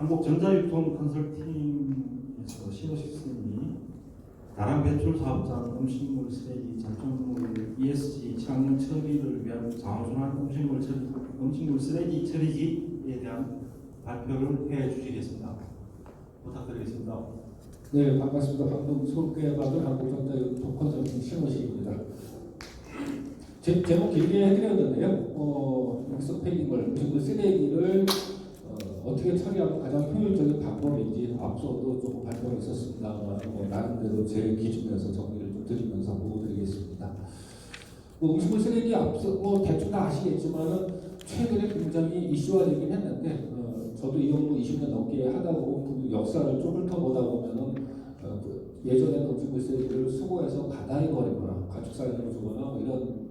한국전자유통 컨설팅에서 신호식 선생님이 다량 배출 사업장 음식물 쓰레기 작정물 ESG 친환경 처리를 위한 장순환 음식물 쓰레기 처리기에 대한 발표를 해 주시겠습니다. 부탁드리겠습니다. 네, 반갑습니다. 방금 소개받은 한국전자유통 컨설팅 신호식입니다. 제목 길게 해드렸는데요. 여기서 패딩을 음식물 쓰레기를 어떻게 처리하면 가장 효율적인 방법인지 앞서도 조금 발표를 했었습니다만 나름대로 제 기준에서 정리를 좀 드리면서 보여드리겠습니다. 음식물 쓰레기 앞서 대충 다 아시겠지만은 최근에 굉장히 이슈화되긴 했는데 저도 이 업무 20년 넘게 하다 보고 그 역사를 좀 훑어보다 보면은 예전에는 음식물 쓰레기를 수거해서 바다에 버리거나 가축사료로 주거나 이런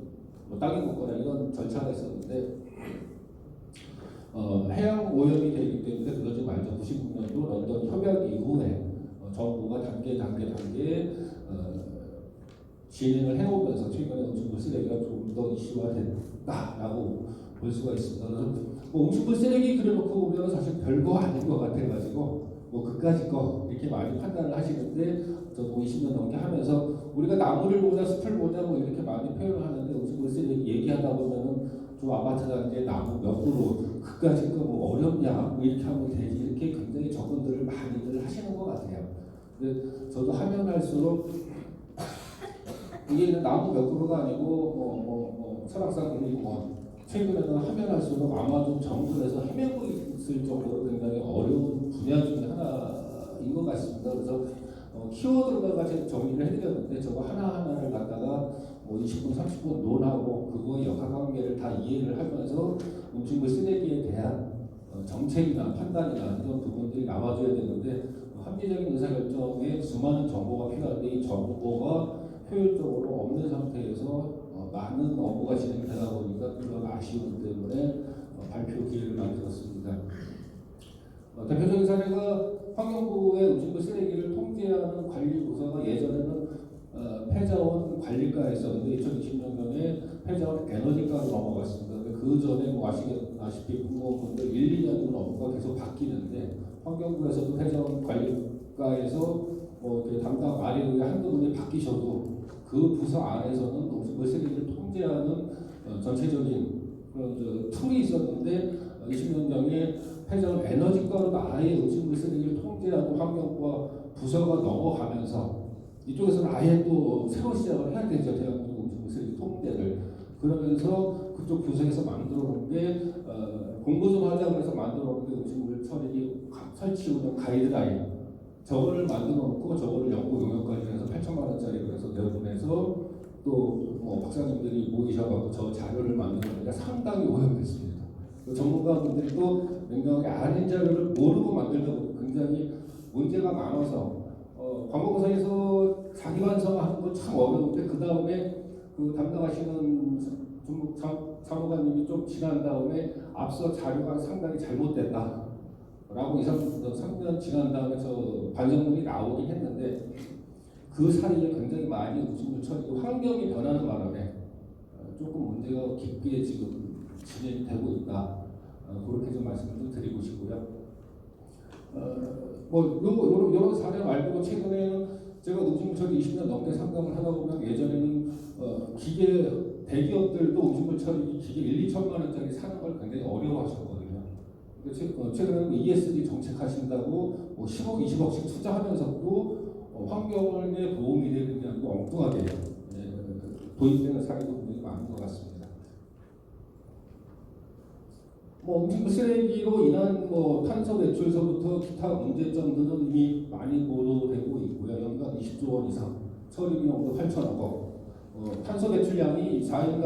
땅에 묻거나 이런 절차가 있었는데 해양 오염이 되기 때문에 그러지 말자 99년도 런던 협약 이후에 정부가 단계 진행을 해오면서 최근에 음식물 쓰레기가 조금 더 이슈화됐다라고 볼 수가 있습니다. 음식물 쓰레기 그려놓고 보면 사실 별거 아닌 것 같아가지고 그까짓 거 이렇게 많이 판단을 하시는데 저도 20년 넘게 하면서 우리가 나무를 보자 숲을 보자 이렇게 많이 표현을 하는데 음식물 쓰레기 얘기하다 보면은 좀 아파트 단지에 나무 몇 그루 그까짓 거 어렵냐 이렇게 하면 되지 이렇게 굉장히 접근들을 많이들 하시는 것 같아요. 근데 저도 하면 할수록 이게 나무 몇 그루가 아니고 설악산 그리고 최근에는 하면 할수록 아마 좀 정부에서 헤매고 있을 정도로 굉장히 어려운 분야 중에 하나인 것 같습니다. 그래서 키워드로다가 제가 정리를 해드렸는데 저거 하나하나를 갖다가 20분, 30분 논하고 그거의 역학관계를 다 이해를 하면서 음식물 쓰레기에 대한 정책이나 판단이나 이런 부분들이 나와줘야 되는데 합리적인 의사결정에 수많은 정보가 필요한데 이 정보가 효율적으로 없는 상태에서 많은 업무가 진행되다 보니까 그런 아쉬움 때문에 발표 기회를 만들었습니다. 대표적인 사례가 환경부의 음식물 쓰레기를 통제하는 관리부서가 예전에는 폐자원 관리과에 있었는데 2020년도에 폐자원 에너지과로 넘어갔습니다. 그 전에 아시다시피 공무원분들 1, 2년이면 업무가 계속 바뀌는데 환경부에서도 폐자원 관리과에서 담당 아래의 한두 분이 바뀌셔도 그 부서 안에서는 음식물 쓰레기를 통제하는 전체적인 그런 툴이 있었는데 20년 전에 폐자원 에너지과로 아예 음식물 쓰레기를 통제하는 환경과 부서가 넘어가면서 이쪽에서는 아예 또 새로 시작을 해야 되죠. 대한민국 음식물 쓰레기 통제를. 그러면서 그쪽 부서에서 만들어 놓은 게 공부 좀 하자고 해서 만들어 놓은 게 음식물 처리 설치 운영 가이드라인 저거를 만들어 놓고 저거를 연구 용역까지 해서 8천만 원짜리로 해서 내보내서 또 박사님들이 모이셔가지고 저 자료를 만드는 게 상당히 오염됐습니다. 전문가분들이 또 명확하게 아닌 자료를 모르고 만들다 보니 굉장히 문제가 많아서 과목사에서 자기 완성하는 건 참 어려운데 그 다음에 그 담당하시는 사무관님이 좀 지난 다음에 앞서 자료가 상당히 잘못됐다. 라고 3년 지난 다음에 저 반성문이 나오긴 했는데 그 사이에 굉장히 많이 음식물 처리 환경이 변하는 바람에 조금 문제가 깊게 지금 진행이 되고 있다. 그렇게 좀 말씀을 좀 드리고 싶고요. 요런 사례 말고 최근에는 제가 음식물 처리 20년 넘게 상담을 하다 보면 예전에는 대기업들도 음식물 처리 기계 1, 2천만 원짜리 사는 걸 굉장히 어려워하셨거든요. 최근에는 ESG 정책하신다고 10억, 20억씩 투자하면서도 환경에 도움이 되는 게 아니고 엉뚱하게 도입되는 사례도 굉장히 많은 것 같습니다. 음식물 쓰레기로 인한 탄소 배출서부터 기타 문제점들은 이미 많이 보도되고 있고요. 연간 20조 원 이상, 처리 비용도 8천억 원, 탄소 배출량이 4인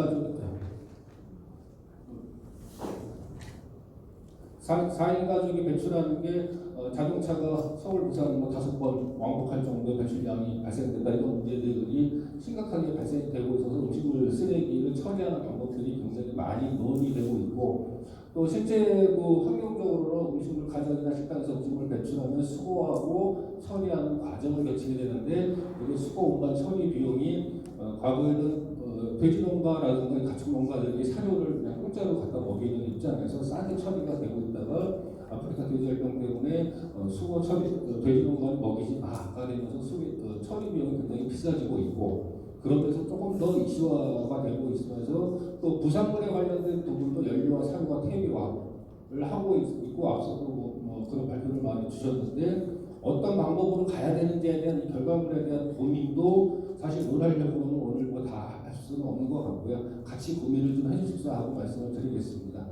가족이 배출하는 게 자동차가 서울, 부산 5번 왕복할 정도의 배출량이 발생된다. 이런 문제들이 심각하게 발생되고 있어서 음식물 쓰레기를 처리하는 방법들이 굉장히 많이 논의되고 있고 또 실제 환경적으로는 음식물 가정이나 식당에서 음식물 배출하면 수거하고 처리하는 과정을 거치게 되는데 이게 수거 운반 처리 비용이 과거에는 돼지농가라든가 가축농가들이 사료를 그냥 공짜로 갖다 먹이는 입장에서 싸게 처리가 되고 있다가 아프리카 돼지열병 때문에 수거 처리 돼지 농가는 먹이지 아까 되면서 처리 비용이 굉장히 비싸지고 있고 그런 데서 조금 더 이슈화가 되고 있으면서 또 부산물에 관련된 부분도 연료와 사료와 퇴비화를 하고 있고 앞서도 뭐 그런 발표를 많이 주셨는데 어떤 방법으로 가야 되는지에 대한 이 결과물에 대한 고민도 사실 논하려고는 오늘 뭐 다 할 수는 없는 것 같고요. 같이 고민을 좀 해주십사 하고 말씀을 드리겠습니다.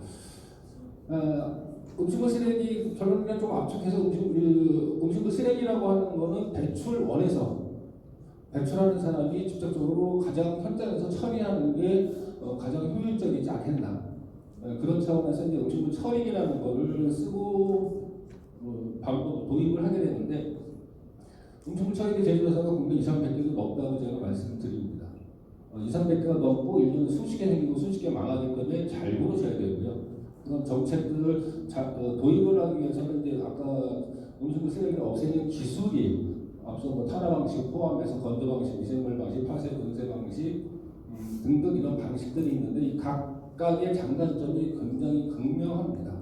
음식물 쓰레기 결론을 좀 압축해서 음식물 쓰레기라고 하는 거는 배출원에서 배출하는 사람이 직접적으로 가장 현장에서 처리하는 게 가장 효율적이지 않겠나 그런 차원에서 이제 음식물 처리라는 거를 쓰고 방법 도입을 하게 되는데 음식물 처리 제조사가 국내 2,300개도 넘다고 제가 말씀을 드립니다. 2,300개가 넘고 1년에 수십 개 생기고 수십 개 망하기 때문에 잘 고르셔야 되고요. 그런 정책들을 도입을 하기 위해서는 이제 아까 음식물 쓰레기를 없애는 기술이 앞서 뭐 탄화 방식 포함해서 건조 방식, 미생물 방식, 파쇄 분쇄 방식 등등 이런 방식들이 있는데 이 각각의 장단점이 굉장히 극명합니다.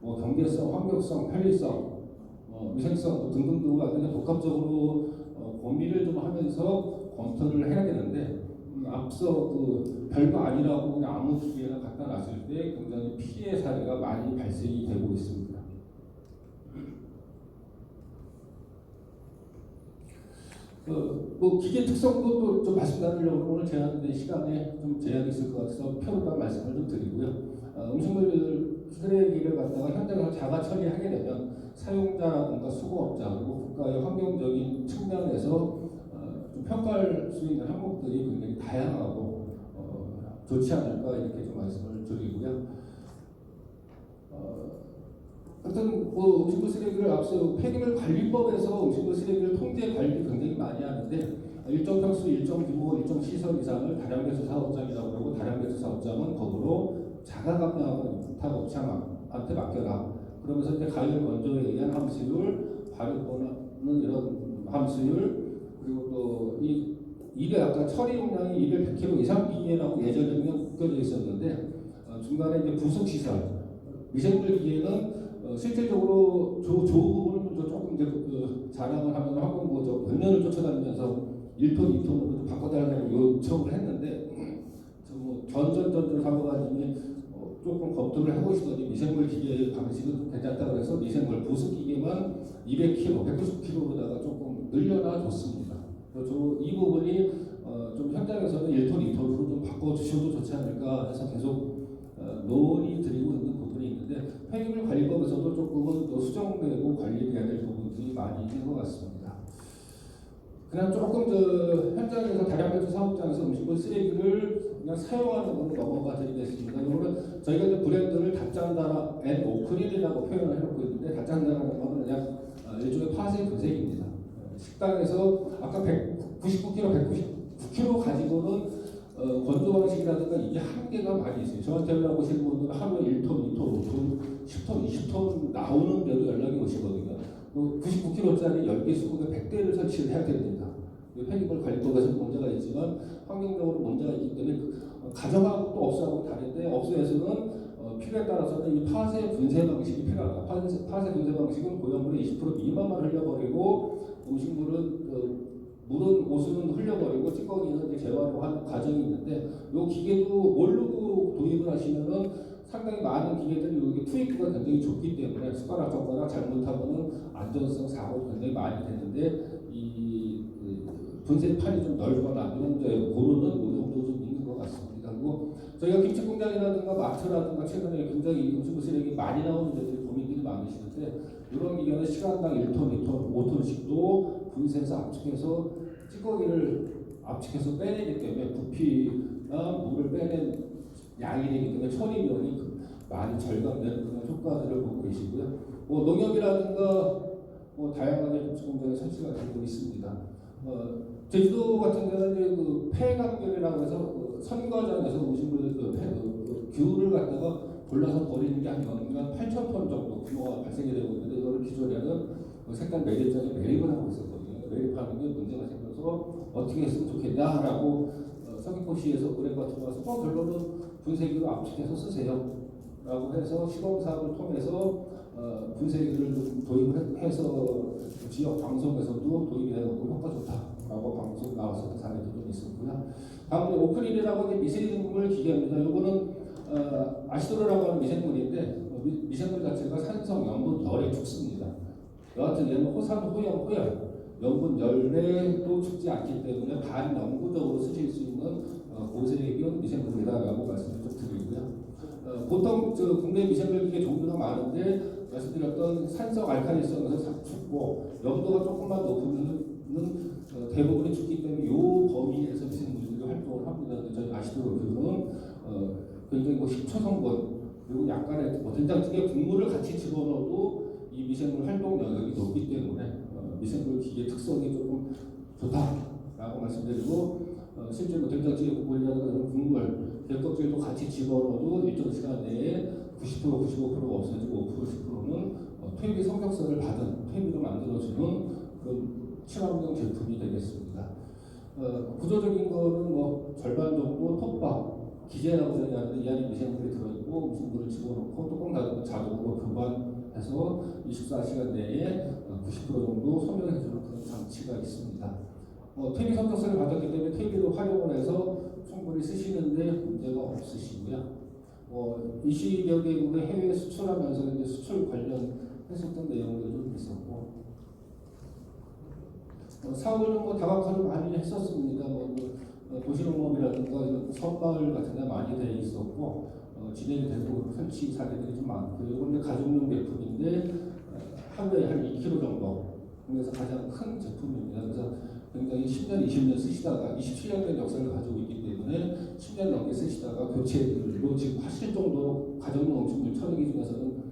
뭐 경제성, 환경성, 편리성, 위생성 등등등을 굉장히 복합적으로 고민을 좀 하면서 검토를 해야 되는데 앞서 그 별거 아니라고 그냥 아무 기계나 갖다 놨을 때 굉장히 피해 사례가 많이 발생이 되고 있습니다. 뭐 기계 특성도 또 좀 말씀드리려고 오늘 제한된 시간에 좀 제약이 있을 것 같아서 표로만 말씀을 좀 드리고요. 음식물 쓰레기를 갖다가 현장에서 자가 처리하게 되면 사용자라든가 수거업자 그리고 국가의 환경적인 측면에서 좀 평가할 수 있는 항목들이 굉장히 다양하고 좋지 않을까 이렇게 좀 말씀을 드리고요. 하여튼 뭐 음식물 쓰레기를 앞서 폐기물 관리법에서 음식물 쓰레기를 통제 관리 굉장히 많이 하는데 일정 평수, 일정 규모, 일정 시설 이상을 다량배수 사업장이라고 하고 다량배수 사업장은 거꾸로 자가 감당하는 부탁업체한테 맡겨라. 그러면서 이제 가열 건조에 의한 함수율, 발효권은 이런 함수율 그리고 또 이 일에 아까 처리 용량이 200kg 이상 기계라고 예전에 그냥 묶여져 있었는데 중간에 이제 부속 시설, 미생물 기계는 실질적으로 부분은 조금 이제 자랑을 하면 하고 뭐 몇 년을 쫓아다니면서 1톤, 2톤으로 바꿔달라고 요청을 했는데 뭐 전전 사무관님이 조금 검토를 하고 있었더니 미생물 기계 방식은 괜찮다 그래서 미생물 부속 기계만 200kg, 190kg로다가 조금 늘려놔 줬습니다. 그래서 이 부분이 좀 현장에서는 1톤, 2톤으로 좀 바꿔주셔도 좋지 않을까 해서 계속 논의 드리고 있는 부분이 있는데 폐기물 관리법에서도 조금은 또 수정되고 관리돼야 될 부분들이 많이 있는 것 같습니다. 그냥 조금 현장에서 다량배수 사업장에서 음식물 쓰레기를 그냥 사용하는 걸로 넘어가 드리겠습니다. 이거는 저희가 이제 브랜드를 닷짠다라 앤 오크릴이라고 표현을 해놓고 있는데 닷짠다라는 거는 그냥 일종의 파쇄 분쇄기입니다. 식당에서 아까 199kg, 199kg 가지고는 건조 방식이라든가 이게 한계가 많이 있어요. 저한테 연락 오시는 분들은 하루에 1톤, 2톤, 5톤, 10톤, 20톤 나오는데도 연락이 오시거든요. 99kg짜리 10개 수급에 100대를 설치를 해야 됩니다. 폐기물 관리법에서 문제가 있지만 환경적으로 문제가 있기 때문에 가정하고 또 업소하고 다른데 업소에서는 필요에 따라서는 이 파쇄 분쇄 방식이 필요하다. 파쇄 분쇄 방식은 고열물의 20% 미만만 흘려버리고 음식물은 물은 오수는 흘려버리고 찌꺼기는 이제 재활용하는 과정이 있는데 이 기계도 모르고 도입을 하시면은 상당히 많은 기계들이 여기 투입구가 굉장히 좁기 때문에 숟가락 젓가락 잘못하면은 안전성 사고가 굉장히 많이 되는데 이 분쇄판이 좀 넓거나 이런 데 고르는 노동도 좀 있는 것 같습니다. 그리고 저희가 김치 공장이라든가 마트라든가 최근에 굉장히 음식물 쓰레기 많이 나오는 데들이 고민들이 많으시는데 이런 기계는 시간당 1톤, 2톤, 5톤씩도 분쇄해서 압축해서 찌꺼기를 압축해서 빼내기 때문에 부피나 물을 빼낸 양이 되기 때문에 처리 비용이 많이 절감되는 그런 효과들을 보고 계시고요. 뭐 농협이라든가 뭐 다양하게 김치 공장에 설치가 되고 있습니다. 제주도 같은 데는 이제 그 폐감결이라고 해서 선과장에서 음식물 귤을 갖다가 골라서 버리는 게 한 연간 8,000톤 정도 규모가 발생이 되고 있는데 이거를 기존에는 색깔 매립장에 매립을 하고 있었거든요. 매립하는 게 문제가 생겨서 어떻게 했으면 좋겠냐라고 서귀포시에서 의뢰가 들어와서 결론은 분쇄기로 압축해서 쓰세요. 라고 해서 시범 사업을 통해서 분쇄기를 좀 도입을 해서 지역 방송에서도 도입이 되고 효과 좋다라고 방송 나왔었던 사례도 좀 있었고요. 다음에 오크릴이라고 하는 미생물 기계입니다. 이거는 아시도르라고 하는 미생물인데 미생물 자체가 산성, 염분, 열에 죽습니다. 여하튼 얘는 호산, 호염, 호열 염분 열에도 죽지 않기 때문에 반영구적으로 쓰실 수 있는 고세균 미생물이다라고 말씀을 좀 드리고요. 보통 국내 미생물 기계 종류가 많은데 말씀드렸던 산성 알칼리성에서 죽고 염도가 조금만 높으면 대부분이 죽기 때문에 이 범위에서 미생물들이 활동을 합니다. 저희 아시도록 그거는 굉장히 식초 성분 그리고 약간의 된장찌개 국물을 같이 집어넣어도 이 미생물 활동 영역이 높기 때문에 미생물 기계 특성이 조금 좋다라고 말씀드리고 실제로 된장찌개 국물이라는 국물 된장찌개도 같이 집어넣어도 일정 시간 내에 90% 95%가 없어지고 5% 10%는 퇴비 성격서를 받은 퇴비로 만들어주는 그런 친환경 제품이 되겠습니다. 구조적인 거는 뭐 절반 정도 톱밥 기재라고 얘기하는데 이 안에 미생물이 들어있고 미생물을 집어넣고 뚜껑 닫으면 자동으로 교반해서 24시간 내에 90% 정도 소멸해주는 그런 장치가 있습니다. 퇴비 성격서를 받았기 때문에 퇴비를 활용을 해서 충분히 쓰시는데 문제가 없으시고요. 20여 개국에 해외 수출하면서 이제 수출 관련했었던 내용들도 좀 있었고 사업을 뭐 다각화를 많이 했었습니다. 도시농업이라든가 섬마을 같은 데 많이 돼 있었고 진행이 되고 설치 사례들이 좀 많고요. 이건 가족용 제품인데 하루에 한 2kg 정도 그래서 가장 큰 제품입니다. 그래서 굉장히 10년, 20년 쓰시다가 27년 된 역사를 가지고 있기 때문에 10년 넘게 쓰시다가 교체로 지금 하실 정도로 가정용 음식물 처리기 중에서는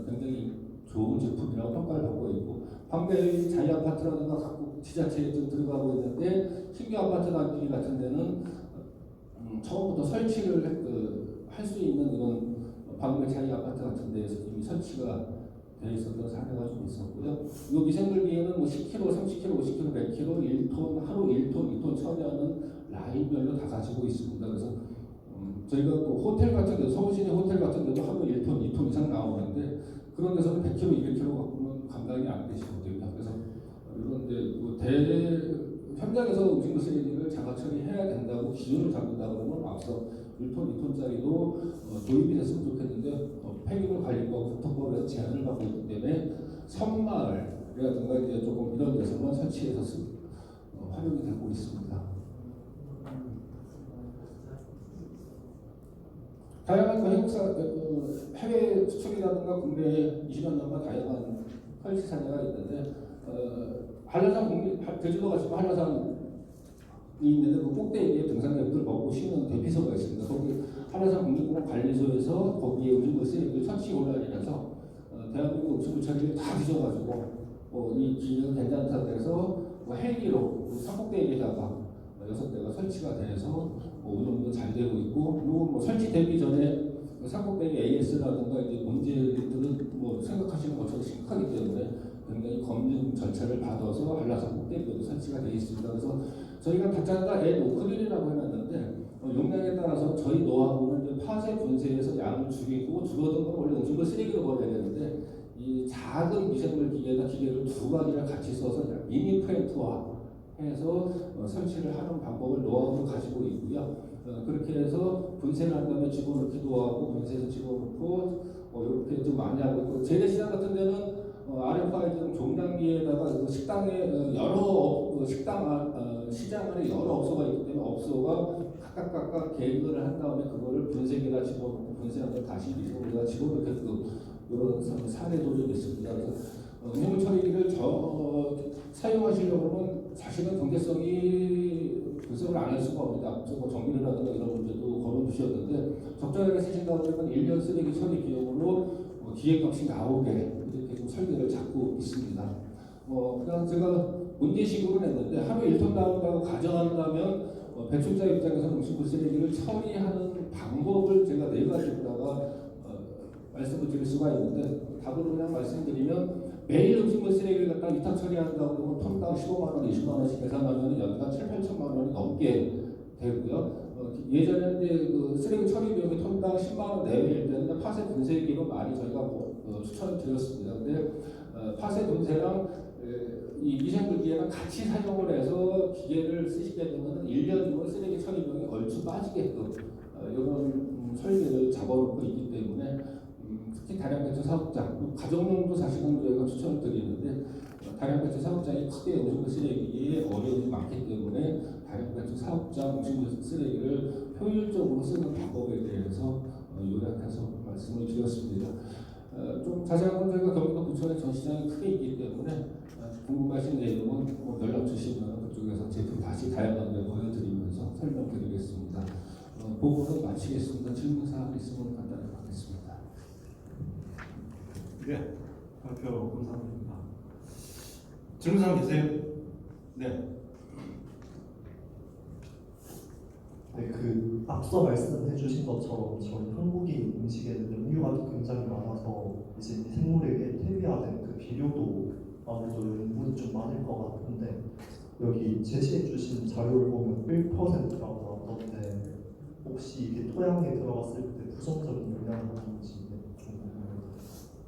굉장히 좋은 제품이라고 평가를 받고 있고 방배 자이 아파트라든가 각국 지자체에 좀 들어가고 있는데 신규 아파트 단지 같은 데는 처음부터 설치를 할 수 있는 이런 방배 자이 아파트 같은 데에서 이미 설치가 되어 있었던 사례가 좀 있었고요. 이 미생물 기계는 뭐 10kg, 30kg, 50kg, 100kg, 1톤, 하루 1톤, 2톤 처리하는 라인별로 다 가지고 있습니다. 그래서 저희가 또 호텔 같은 데, 서울시내 호텔 같은 데도 하루 1톤, 2톤 이상 나오는데 그런 데서는 100kg, 200kg 갖고는 감당이 안 되시거든요. 그래서 이런데 현장에서 음식물 쓰레기를 자가 처리해야 된다고 기준을 잡는다 그러면 앞서 1톤, 2톤짜리도 도입이 됐으면 좋겠는데 폐기물 관리법 국토법에서 제한을 받고 있기 때문에 섬마을이라든가 이제 조금 이런 데서만 설치해서 활용이 되고 있습니다. 다양한 해외 수출이라든가 국내에 20년 넘은 다양한 설치 사례가 있는데 한라산 제주도 가시면 한라산이 있는데 그 꼭대기에 등산객들 먹고 쉬는 대피소가 있습니다. 거기 한라산 국립공원 관리소에서 거기에 음식물 쓰레기를 설치 논란이라서 대한민국 음식물 처리를 다 뒤져가지고 이 기능 괜찮다고 해서 헬기로 산꼭대기에다가 6대가 설치가 돼서 어느 정도 잘 되고 있고 그리고 설치되기 전에 산꼭대기 AS라든가 이제 문제들은 생각하시는 것처럼 심각하기 때문에 굉장히 검증 절차를 받아서 한라산 꼭대기에도 설치가 되어 있습니다. 그래서 저희가 다짜가 오크릴이라고 해놨는데 용량에 따라서 저희 노하우는 이제 파쇄 분쇄에서 양을 줄이고 줄어든 건 원래 음식물 쓰레기로 버려야 되는데 이 작은 미생물 기계를 두 가지를 같이 써서 미니 프렌트화 해서 설치를 하는 방법을 노하우를 가지고 있고요. 그렇게 해서 분쇄를 한 다음에 집어넣기도 하고 분쇄해서 집어넣고 이렇게 좀 많이 하고 있고 재래시장 같은 데는 RFID 등 종량기에다가 식당에 시장 안에 여러 업소가 있기 때문에 업소가 각각 계획을 한 다음에 그거를 분쇄기에다 집어넣고 분쇄한 걸 다시 미생물에다 집어넣게끔 이런 사례도 좀 있습니다. 그래서 음식물 처리기를 사용하시려고 하면 사실은 경제성이 분석을 안 할 수가 없습니다. 앞서 전기료라든가 이런 문제도 걸어두셨는데 적절하게 쓰신다고 하면 1년 쓰레기 처리 비용으로 기획값이 나오게 이렇게 좀 설계를 잡고 있습니다. 그냥 제가 문제식으로 냈는데 하루 1톤 나온다고 가정한다면 배출자 입장에서는 음식물 쓰레기를 처리하는 방법을 제가 4가지로다가 말씀을 드릴 수가 있는데 답으로 그냥 말씀드리면 매일 음식물 쓰레기를 갖다 위탁 처리한다고 그러면 톤당 15만 원, 20만 원씩 계산하면 연간 7,8천만 원이 넘게 되고요. 예전에 이제 그 쓰레기 처리 비용이 톤당 10만 원 내외일 때는 파쇄 분쇄기로 많이 저희가 추천을 드렸습니다. 근데 파쇄 분쇄랑 이 미생물기계랑 같이 사용을 해서 기계를 쓰시게 되면 1년이면 쓰레기 처리비용이 얼추 빠지게끔 이런 설계를 잡아놓고 있기 때문에 특히 다량 배출 사업장, 가정용도 사실은 저희가 추천을 드리는데 다량 배출 사업장이 크게 음식물 쓰레기에 어려움이 많기 때문에 다량 배출 사업장 음식물 쓰레기를 효율적으로 쓰는 방법에 대해서 요약해서 말씀을 드렸습니다. 좀 자세한 건 저희가 경기도 부천의 전시장이 크게 있기 때문에 궁금하신 내용은 연락 주시면 그쪽에서 제품 다시 다양하게 보여드리면서 설명드리겠습니다. 보고는 마치겠습니다. 질문사항 있으면 간단히 하겠습니다. 네, 발표 감사드립니다. 질문사항 계세요? 네. 네, 그 앞서 말씀해주신 것처럼 저희 한국인 음식에는 염류가 굉장히 많아서 이제 생물에게 퇴비화된 그 비료도 아무래도 염분이 좀 많을 것 같은데 여기 제시해주신 자료를 보면 1%라고 나왔던데 혹시 이게 토양에 들어갔을 때 부정적인 영향이 있는지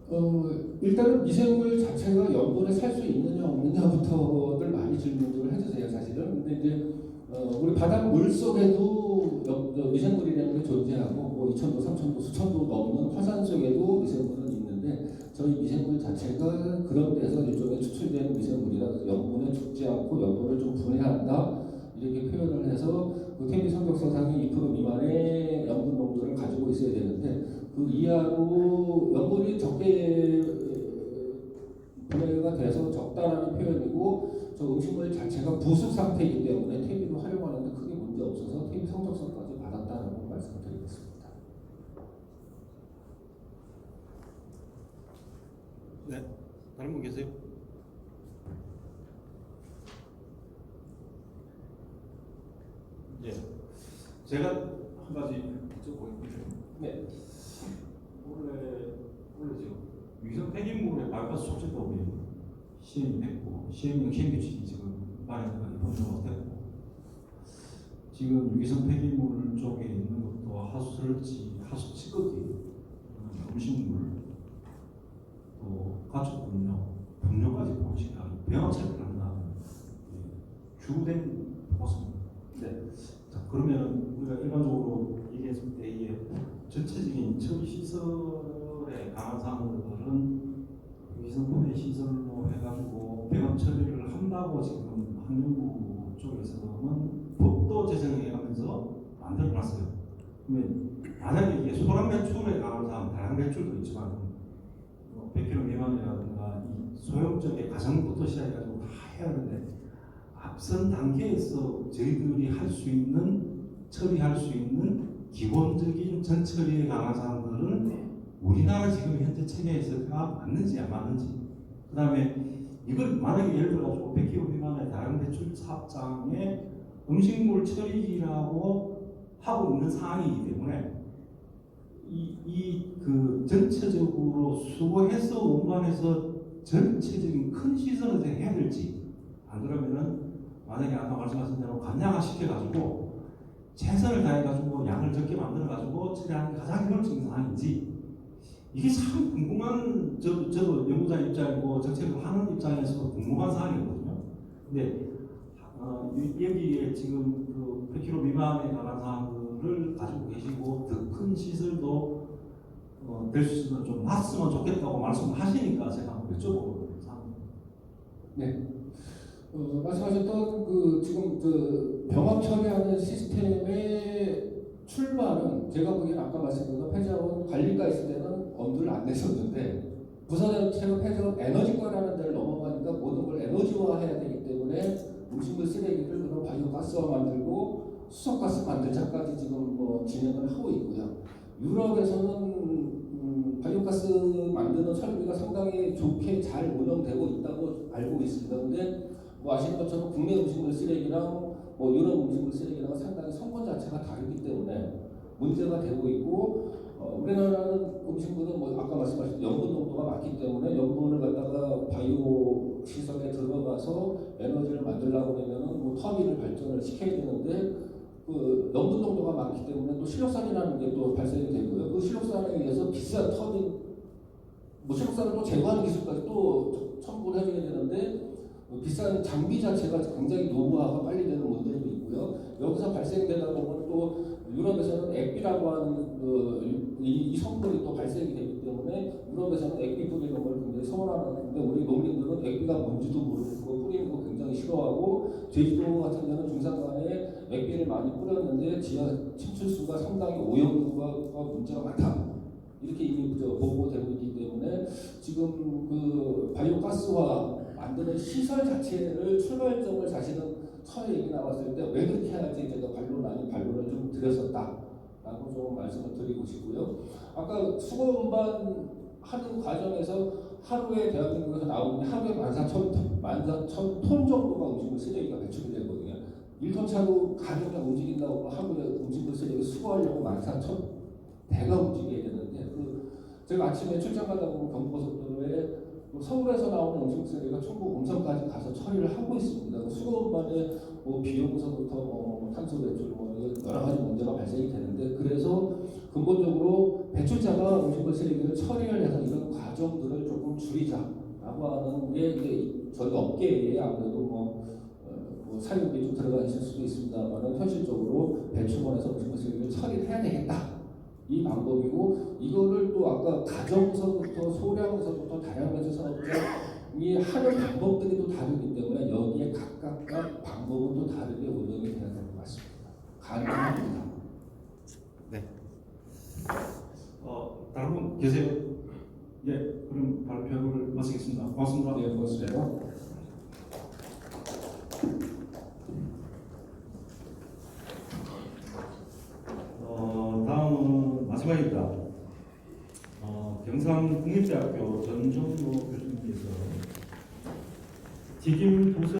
궁금해요. 일단은 미생물 자체가 염분에 살 수 있느냐 없느냐부터들 많이 질문을 해주세요, 사실은. 근데 이제 우리 바닷 물 속에도 미생물이라는 게 존재하고 뭐 2,000도, 3,000도, 수천도 넘는 화산 속에도 미생물은 있는데 저희 미생물 자체가 그런 데서 일종의 추출되는 미생물이라 염분에 죽지 않고 염분을 좀 분해한다 이렇게 표현을 해서 그 퇴비 성적서상이 2% 미만의 염분 농도를 가지고 있어야 되는데 그 이하로 염분이 적게 분해가 돼서 적다라는 표현이고 저 음식물 자체가 부수 상태이기 때문에 퇴비로 활용하는데 크게 문제 없어서 퇴비 성적서까지 받았다라고 말씀드리겠습니다. 네, 다른 분 계세요? 예, 제가 한 가지 여쭤보겠습니다. 네. 원래 지금 위성 폐기물의 발가스 촉진 법이 시행이 됐고 시행령 시행규칙이 지금 마련되고 법정으로 됐고 지금 위성 폐기물 쪽에 있는 것도 하수설치, 하수 찌꺼기, 음식물, 또 가축 분뇨까지 포함시켜 병합 처리를 한다는 주된 보고서입니다. 네. 자, 그러면 우리가 일반적으로 얘기했을 때 이게 전체적인 처리 시설에 관한 사항들은 위성 분해 시설로 해가지고 병합 처리를 한다고 지금 환경부 쪽에서는 법도 제정해가면서 만들어놨어요. 그러면 만약에 이게 소량 배출에 관한 사항, 다량 배출도 있지만 100kg 미만이라든가 이 소형적인 가정부터 시작해가지고 다 해야 하는데 앞선 단계에서 저희들이 할 수 있는 처리할 수 있는 기본적인 전처리에 관한 사항들은 우리나라 지금 현재 체계에서가 맞는지 안 맞는지 그 다음에 이걸 만약에 예를 들어서 100kg 미만의 다량 배출 사업장에 음식물 처리기라고 하고 있는 상황이기 때문에 그 전체적으로 수거해서 원관해서 전체적인 큰 시설을 해야 될지 안 그러면은 만약에 아까 말씀하신 대로 간량화 시켜가지고 최선을 다해가지고 양을 적게 만들어가지고 처리하는 게 가장 효율적인 상황인지 이게 참 궁금한 저도 연구자 입장이고 정책을 하는 입장에서 궁금한 사항이거든요. 근데 여기에 지금 그 100kg 미만에 관한 사항들을 가지고 계시고 더 큰 시설도 될 수 있으면 좀 놨으면 좋겠다고 말씀하시니까 제가 여쭤보는 사항입니다. 네. 말씀하셨던 그 지금 그 병합 처리하는 시스템의 출발은 제가 보기엔 아까 말씀드린 폐자원 관리가 있을 때는 엄두를 안 냈었는데 부산대로 폐자원 에너지과라는 데를 넘어가니까 모든 걸 에너지화해야 되기 때문에 음식물 쓰레기를 그런 바이오가스화 만들고 수소가스 만들자까지 지금 뭐 진행을 하고 있고요. 유럽에서는 바이오가스 만드는 설비가 상당히 좋게 잘 운영되고 있다고 알고 있습니다. 근데 뭐 아시는 것처럼 국내 음식물 쓰레기랑 뭐 유럽 음식물 쓰레기랑 상당히 성분 자체가 다르기 때문에 문제가 되고 있고 우리나라는 음식물은 뭐 아까 말씀하신 염분 농도가 많기 때문에 염분을 갖다가 바이오 시설에 들어가서 에너지를 만들려고 하면은 뭐 터비를 발전을 시켜야 되는데 그 염분 농도가 많기 때문에 또 실효산이라는 게 또 발생이 되고요. 그 실효산에 의해서 비싼 터빈, 뭐 실효산을 또 제거하는 기술까지 또 첨부를 해줘야 되는데 비싼 장비 자체가 굉장히 노후화가 빨리 되는 문제도 있고요. 여기서 발생되다 보면 또 유럽에서는 액비라고 하는 이 성분이 또 발생이 되기 때문에 유럽에서는 액비 뿌리는 걸 굉장히 선호하는데 우리 농민들은 액비가 뭔지도 모르고 그거 뿌리는 거 굉장히 싫어하고 제주도 같은 데는 중산간에 액비를 많이 뿌렸는데 지하 침출수가 상당히 오염과 문제가 많다. 이렇게 이미 보고되고 있기 때문에 지금 그 바이오가스화 만드는 시설 자체를 출발점을 사실은 처음에 얘기 나왔을 때 왜 그렇게 해야지 제가 반론을 좀 드렸었다라고 좀 말씀을 드리고 싶고요. 아까 수거 운반 하는 과정에서 하루에 대한민국에서 나오는 하루에 14,000톤 정도가 음식물 쓰레기가 배출이 되거든요. 1톤 차로 가격량 움직인다고 하루에 음식물 쓰레기 수거하려고 14,000대가 움직여야 되는데 제가 아침에 출장 가다 보면 경부고속도로에 서울에서 나오는 음식물 쓰레기가 충북 음성까지 가서 처리를 하고 있습니다. 수거 운반에 비용서부터 탄소 배출 여러 가지 문제가 발생이 되는데 그래서 근본적으로 배출자가 음식물 쓰레기를 처리를 해서 이런 과정들을 조금 줄이자라고 하는 게 이제 저희 업계에 아무래도 사육이 좀 들어가 있을 수도 있습니다만 현실적으로 배출원에서 음식물 쓰레기를 처리를 해야 되겠다. 이 방법이고 이거를 또 아까 가정서부터 소량서부터 다량 배출 산업자이 하는 방법들이 또 다르기 때문에 여기에 각각 방법은 또 다르게 운영이 돼야 될 것 같습니다. 가능합니다. 네. 다른 분 계세요? 예, 그럼 발표를 마치겠습니다. 고맙습니다. 네, 고맙습니다. 다음은 마지막입니다. 경상국립대학교 전종로 교수님께서 튀김 도서